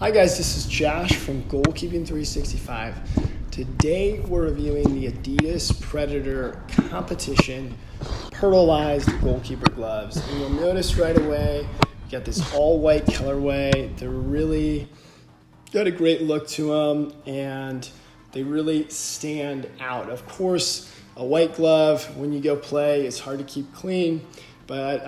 Hi guys, this is Josh from Goalkeeping 365. Today we're reviewing the Adidas Predator Competition Pearlized Goalkeeper gloves. And you'll notice right away, you got this all-white colorway. They're really got a great look to them, and they really stand out. Of course, a white glove, when you go play, it's hard to keep clean. But,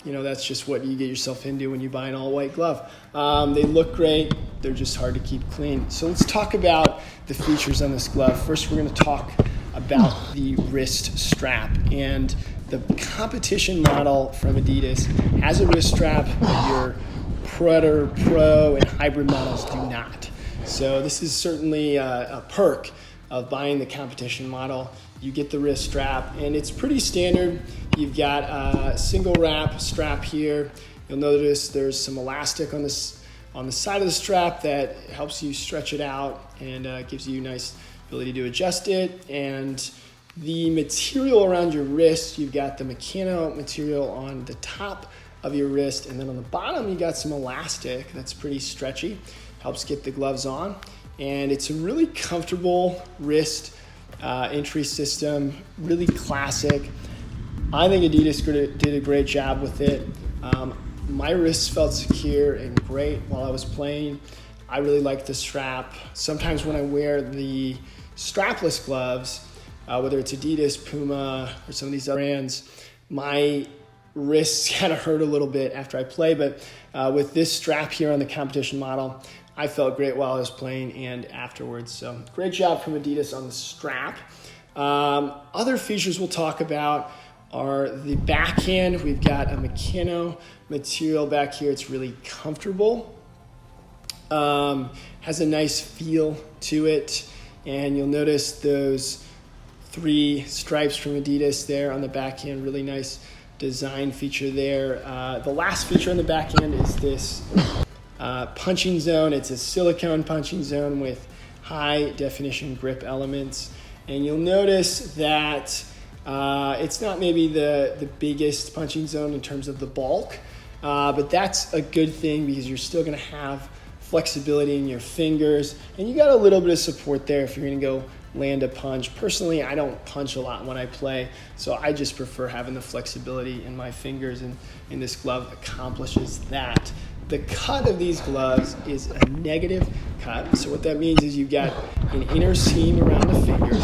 that's just what you get yourself into when you buy an all-white glove. They look great. They're just hard to keep clean. So let's talk about the features on this glove. First, we're going to talk about the wrist strap. And the competition model from Adidas has a wrist strap, but your Predator Pro and hybrid models do not. So this is certainly a perk of buying the competition model. You get the wrist strap, and it's pretty standard. You've got a single wrap strap here. You'll notice there's some elastic on the side of the strap that helps you stretch it out and gives you a nice ability to adjust it. And the material around your wrist, you've got the Meccano material on the top of your wrist, and then on the bottom you got some elastic that's pretty stretchy, helps get the gloves on. And it's a really comfortable wrist entry system, really classic. I think Adidas did a great job with it. My wrists felt secure and great while I was playing. I really like the strap. Sometimes when I wear the strapless gloves, whether it's Adidas, Puma, or some of these other brands, my wrists kind of hurt a little bit after I play. But with this strap here on the competition model, I felt great while I was playing and afterwards. So great job from Adidas on the strap. Other features we'll talk about are the backhand. We've got a Meccano material back here. It's really comfortable. Has a nice feel to it. And you'll notice those 3 stripes from Adidas there on the backhand. Really nice design feature there. The last feature on the backhand is this punching zone. It's a silicone punching zone with high definition grip elements. And you'll notice that it's not maybe the biggest punching zone in terms of the bulk, but that's a good thing because you're still going to have flexibility in your fingers, and you got a little bit of support there if you're going to go land a punch. Personally, I don't punch a lot when I play, so I just prefer having the flexibility in my fingers, and this glove accomplishes that. The cut of these gloves is a negative cut. So what that means is you've got an inner seam around the fingers.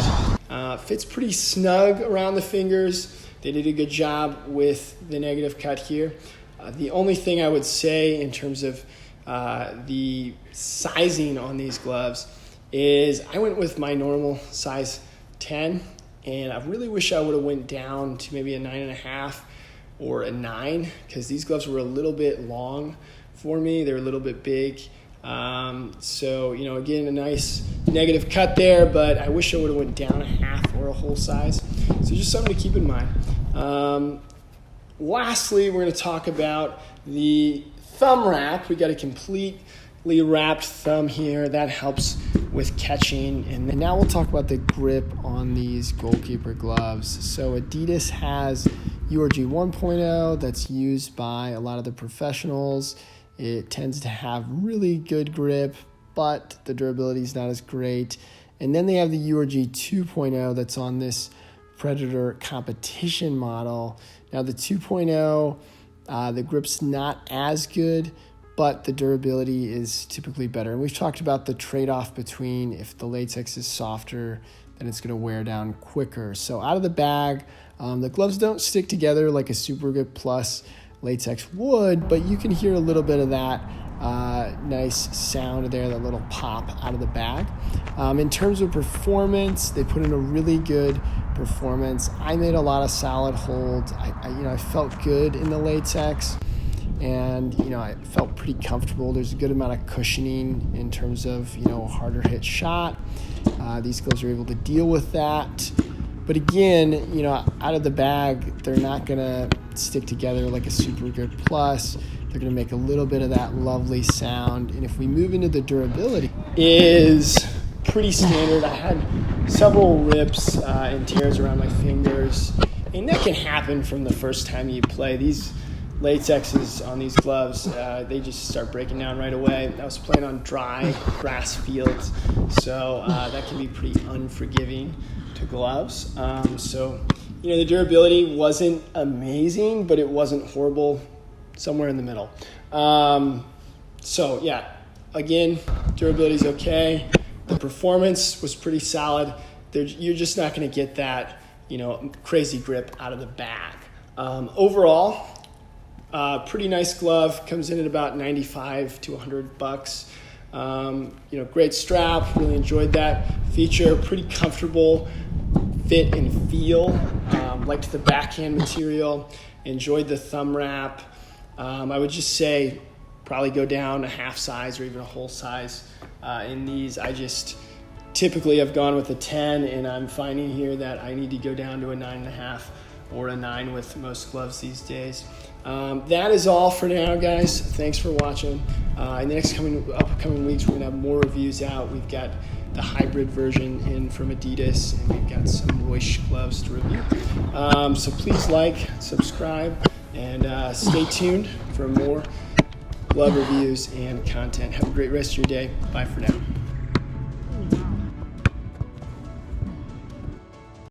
Fits pretty snug around the fingers. They did a good job with the negative cut here. The only thing I would say in terms of the sizing on these gloves is I went with my normal size 10, and I really wish I would have went down to maybe a 9.5 or a 9, because these gloves were a little bit long for me. They're a little bit big. Again, a nice negative cut there, but I wish I would have went down a half or a whole size. So just something to keep in mind. Lastly, we're going to talk about the thumb wrap. We got a completely wrapped thumb here. That helps with catching. And then now we'll talk about the grip on these Goalkeeper gloves. So Adidas has URG 1.0 that's used by a lot of the professionals. It tends to have really good grip, but the durability is not as great. And then they have the URG 2.0 that's on this Predator competition model. Now the 2.0, the grip's not as good, but the durability is typically better. And we've talked about the trade-off between if the latex is softer, then it's going to wear down quicker. So out of the bag, the gloves don't stick together like a Super Grip Plus latex would, but you can hear a little bit of that nice sound there, that little pop out of the bag. In terms of performance, they put in a really good performance. I made a lot of solid holds. I felt good in the latex, and I felt pretty comfortable. There's a good amount of cushioning in terms of harder hit shot. These gloves are able to deal with that. But again, out of the bag, they're not going to stick together like a Super Grip Plus. They're going to make a little bit of that lovely sound. And if we move into the durability, is pretty standard. I had several rips and tears around my fingers, and that can happen from the first time you play. These latexes on these gloves, they just start breaking down right away. I was playing on dry grass fields, so that can be pretty unforgiving to gloves. So, the durability wasn't amazing, but it wasn't horrible, somewhere in the middle. So yeah, again, durability is okay. The performance was pretty solid. You're just not going to get that, crazy grip out of the bag. Overall, pretty nice glove. Comes in at about $95 to $100. Great strap. Really enjoyed that feature. Pretty comfortable fit and feel. Liked the backhand material. Enjoyed the thumb wrap. I would just say probably go down a half size or even a whole size in these. I just typically have gone with a 10, and I'm finding here that I need to go down to a 9.5 or a 9 with most gloves these days. That is all for now, guys. Thanks for watching. In the next upcoming weeks, we're going to have more reviews out. We've got the hybrid version in from Adidas, and we've got some Royce gloves to review. So please like, subscribe, and stay tuned for more glove reviews and content. Have a great rest of your day. Bye for now.